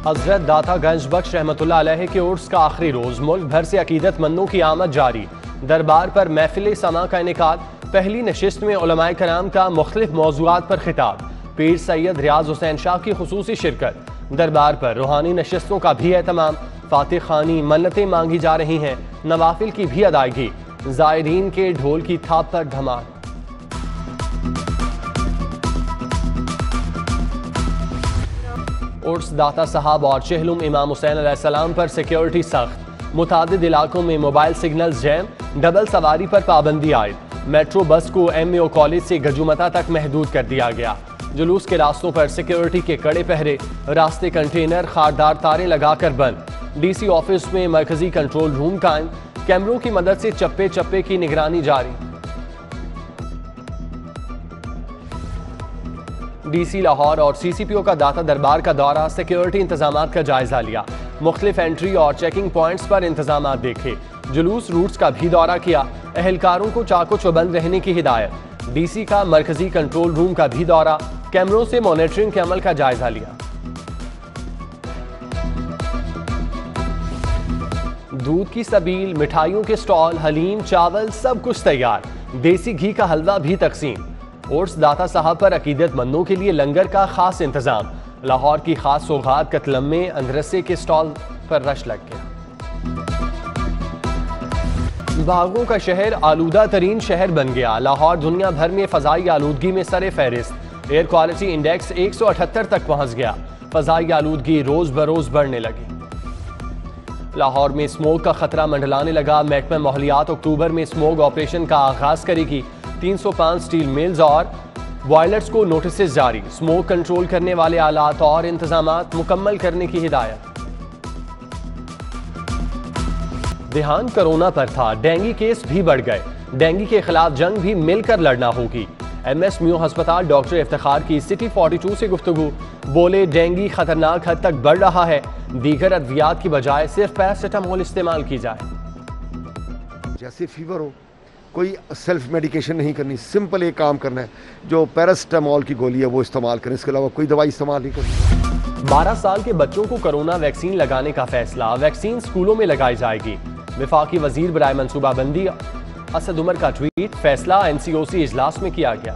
हजरत दाता गंज बख्श रहमतुल्लाह अलैह के उर्स का आखिरी रोज मुल्क भर से अकीदतमंदों की आमद जारी। दरबार पर महफिल समा का इनेकाद। पहली नशिस्त में उलमाए कराम का मुख्तलिफ मौज़ूआत पर खिताब। पीर सैयद रियाज हुसैन शाह की खुसूसी शिरकत। दरबार पर रूहानी नशिस्तों का भी एहतमाम। फातिह खानी मन्नतें मांगी जा रही हैं, नवाफिल की भी अदायगी। ज़ायरीन के ढोल की थाप पर धमाल। उर्स दाता साहब और चहलुम इमाम हुसैन अलैहिस्सलाम पर सिक्योरिटी सख्त। मुतादिद इलाकों में मोबाइल सिग्नल्स जैम। डबल सवारी पर पाबंदी आयद। मेट्रो बस को MAO कॉलेज से गजुमता तक महदूद कर दिया गया। जुलूस के रास्तों पर सिक्योरिटी के कड़े पहरे। रास्ते कंटेनर खारदार तारे लगाकर बंद। DC ऑफिस में मरकजी कंट्रोल रूम कायम। कैमरों की मदद से चप्पे चप्पे की निगरानी जारी। DC लाहौर और CCPO का दाता दरबार का दौरा। सिक्योरिटी इंतजामात का जायजा लिया। मुख्तलिफ एंट्री और चेकिंग पॉइंट्स पर इंतजामात देखे। जुलूस रूट्स का भी दौरा किया। एहलकारों को चाको चौबंद रहने की हिदायत। DC का मरकजी कंट्रोल रूम का भी दौरा। कैमरों से मॉनिटरिंग के अमल का जायजा लिया। दूध की सबील, मिठाइयों के स्टॉल, हलीम, चावल सब कुछ तैयार। देसी घी का हलवा भी तकसीम। उर्स दाता साहब पर अकीदतमंदों के लिए लंगर का खास इंतजाम। लाहौर की खास सौगात कतलम में अंदरसे के स्टॉल पर रश लग गया। बागों का शहर आलूदा तरीन शहर बन गया। लाहौर दुनिया भर में फजाई आलूदगी में सरे फहरिस्त। एयर क्वालिटी इंडेक्स 178 तक पहुंच गया। फजाई आलूदगी रोज बरोज बढ़ने लगी। लाहौर में स्मोक का खतरा मंडलाने लगा। महकमा माहौलियात अक्टूबर में स्मोक ऑपरेशन का आगाज करेगी। 305 स्टील मिल्स और बॉयलर्स को नोटिस जारी। स्मोक कंट्रोल करने वाले आलात और इंतजामात मुकम्मल करने की हिदायत। ध्यान कोरोना पर था, डेंगू केस भी बढ़ गए। डेंगू के खिलाफ जंग भी मिलकर लड़ना होगी। MS म्यू अस्पताल डॉक्टर इफ्तिखार की सिटी 42 से गुफ्तगू। बोले डेंगू खतरनाक हद तक बढ़ रहा है। दीगर अद्वियात की बजाय सिर्फ पैरासिटामोल इस्तेमाल की जाए। जैसे फीवर हो, कोई सेल्फ मेडिकेशन नहीं करनी, सिंपल एक काम करना है, जो पैरासिटामोल की गोली है वो इस्तेमाल करें। इसके अलावा कोई दवाई इस्तेमाल नहीं करनी। 12 साल के बच्चों को कोरोना वैक्सीन लगाने का फैसला। वैक्सीन स्कूलों में लगाई जाएगी। वफाकी वजीर बराए मनसूबाबंदी असद उमर का ट्वीट। फैसला NCOC इजलास में किया गया।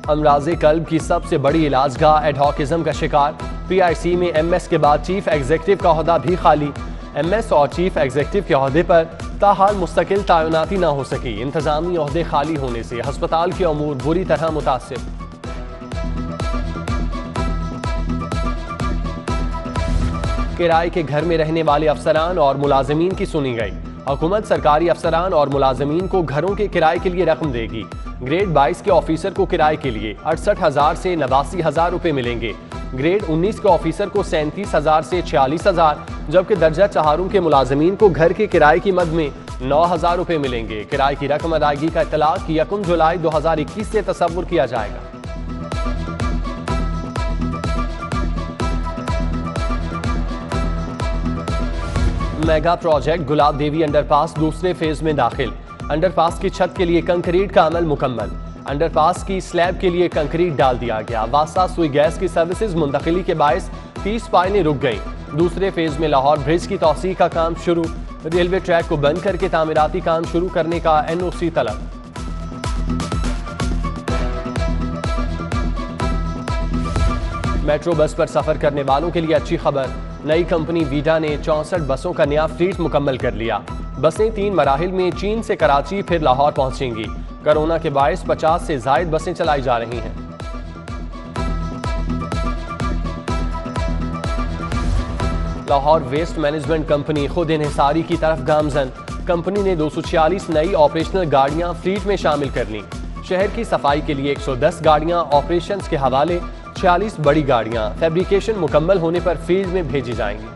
अमराज़े कल्ब की सबसे बड़ी इलाजगाह एडहॉकिज्म का शिकार। PIC में MS के बाद चीफ एग्जीक्यूटिव का ओहदा भी खाली। MS और चीफ एग्जीक्यूटिव के ओहदे पर ताहाल मुस्तकिल तैनाती न हो सकी। इंतजामी ओहदे खाली होने से हस्पताल के अमूर बुरी तरह मुतासिर। किराए के घर में रहने वाले अफसरान और मुलाजमीन की सुनी गई। हुकूमत सरकारी अफसरान और मुलाजमीन को घरों के किराए के लिए रकम देगी। ग्रेड 22 के ऑफिसर को किराए के लिए 68,000 से 89,000 रुपए मिलेंगे। ग्रेड 19 के ऑफिसर को 37,000 से 46,000, जबकि दर्जा चहारों के मुलाजमीन को घर के किराए की मद में 9,000 रुपए मिलेंगे। किराए की रकम अदायगी का इतलाक 1 जुलाई 2021 से तसव्वुर किया जाएगा। मेगा प्रोजेक्ट गुलाब देवी अंडरपास दूसरे फेज में दाखिल। अंडरपास की छत के लिए कंक्रीट का अमल मुकम्मल। अंडरपास की स्लैब के लिए कंक्रीट डाल दिया गया। वासा सुई गैस की सर्विसेज मुंतकिली के बायस 30 पाइलें रुक गई। दूसरे फेज में लाहौर ब्रिज की तौसीह का काम शुरू। रेलवे ट्रैक को बंद करके तामीराती काम शुरू करने का NOC तलब। मेट्रो बस पर सफर करने वालों के लिए अच्छी खबर। नई कंपनी वीडा ने 64 बसों का नया फ्लीट मुकम्मल कर लिया। बसें 3 मराहिल में चीन से कराची फिर लाहौर पहुंचेंगी। कोरोना के बायस 50 से जायद बसें चलाई जा रही हैं। लाहौर वेस्ट मैनेजमेंट कंपनी खुद इन्हिसारी की तरफ गामजन। कंपनी ने 246 नई ऑपरेशनल गाड़ियां फ्लीट में शामिल कर ली। शहर की सफाई के लिए 110 गाड़ियां ऑपरेशंस के हवाले। 46 बड़ी गाड़ियां फैब्रिकेशन मुकम्मल होने पर फील्ड में भेजी जाएंगी।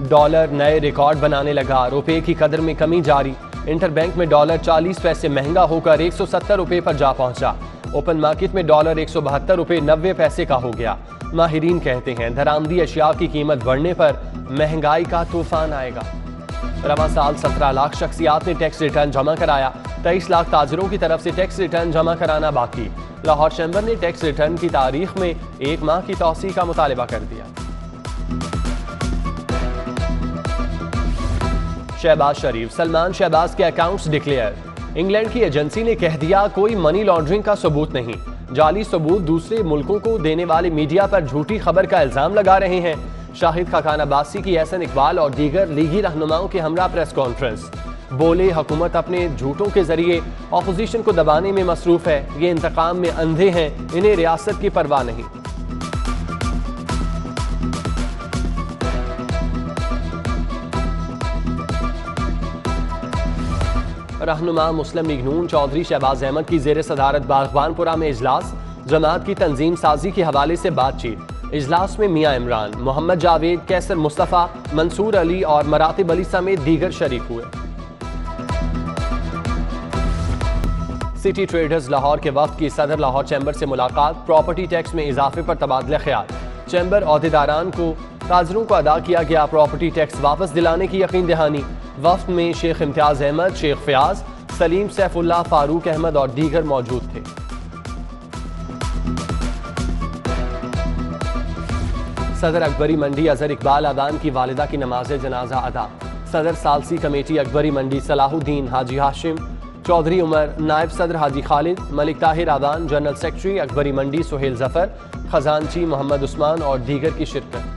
डॉलर नए रिकॉर्ड बनाने लगा। रुपए की कदर में कमी जारी। इंटरबैंक में डॉलर 40 पैसे महंगा होकर 170 रुपए पर जा पहुंचा। ओपन मार्केट में डॉलर 172 रुपए 90 पैसे का हो गया। माहिरीन कहते हैं दरामदी अशिया की कीमत बढ़ने पर महंगाई का तूफान आएगा। रवां साल 17 लाख शख्सियात ने टैक्स रिटर्न जमा कराया। 23 लाख ताजरों की तरफ से टैक्स रिटर्न जमा कराना बाकी। लाहौर चैम्बर ने टैक्स रिटर्न की तारीख में 1 माह की तौसीह का मुतालबा कर दिया। शहबाज शरीफ, सलमान शहबाज के अकाउंट्स डिक्लेयर। इंग्लैंड की एजेंसी ने कह दिया कोई मनी लॉन्ड्रिंग का सबूत नहीं। जाली सबूत दूसरे मुल्कों को देने वाले मीडिया पर झूठी खबर का इल्जाम लगा रहे हैं। शाहिद खाकान अब्बासी की एहसन इकबाल और दीगर लीगी रहनुमाओं के हमरा प्रेस कॉन्फ्रेंस। बोले हुकूमत अपने झूठों के जरिए अपोजिशन को दबाने में मसरूफ है। ये इंतकाम में अंधे हैं, इन्हें रियासत की परवाह नहीं। रहनुमा मुस्लिम लीग नून चौधरी शहबाज अहमद की जेर सदारत बागबानपुरा में इजलास। जमात की तंजीम साजी के हवाले से बातचीत। इजलास में मियां इमरान, मोहम्मद जावेद, कैसर मुस्तफ़ा, मंसूर अली और मरातिब अली समेत दीगर शरीक हुए। सिटी ट्रेडर्स लाहौर के वक्त की सदर लाहौर चैम्बर से मुलाकात। प्रॉपर्टी टैक्स में इजाफे पर तबादला ख्याल। चैम्बर अहदेदारान को ताजरों को अदा किया गया प्रॉपर्टी टैक्स वापस दिलाने की यकीन दहानी। वफ्द में शेख इम्तियाज अहमद, शेख फयाज, सलीम सैफुल्लाह, फारूक अहमद और दीगर मौजूद थे। सदर अकबरी मंडी अजहर इकबाल आदान की वालिदा की नमाज जनाजा अदा। सदर सालसी कमेटी अकबरी मंडी सलाहुद्दीन हाजी हाशिम, चौधरी उमर, नायब सदर हाजी खालिद, मलिक ताहिर आदान, जनरल सेक्रेटरी अकबरी मंडी सुहेल जफर, खजानची मोहम्मद उस्मान और दीगर की शिरकत।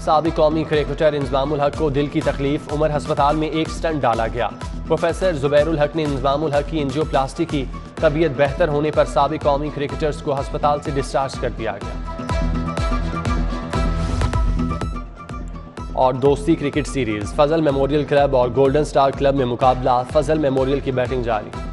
साबिक कौमी क्रिकेटर इंजमामुल हक को दिल की तकलीफ, उमर हस्पताल में एक स्टंट डाला गया। प्रोफेसर जुबैरुल हक ने इंजमामुल हक की एंजियोप्लास्टी की। तबीयत बेहतर होने पर साबिक कौमी क्रिकेटर्स को अस्पताल से डिस्चार्ज कर दिया गया। और दोस्ती क्रिकेट सीरीज, फजल मेमोरियल क्लब और गोल्डन स्टार क्लब में मुकाबला। फजल मेमोरियल की बैटिंग जारी।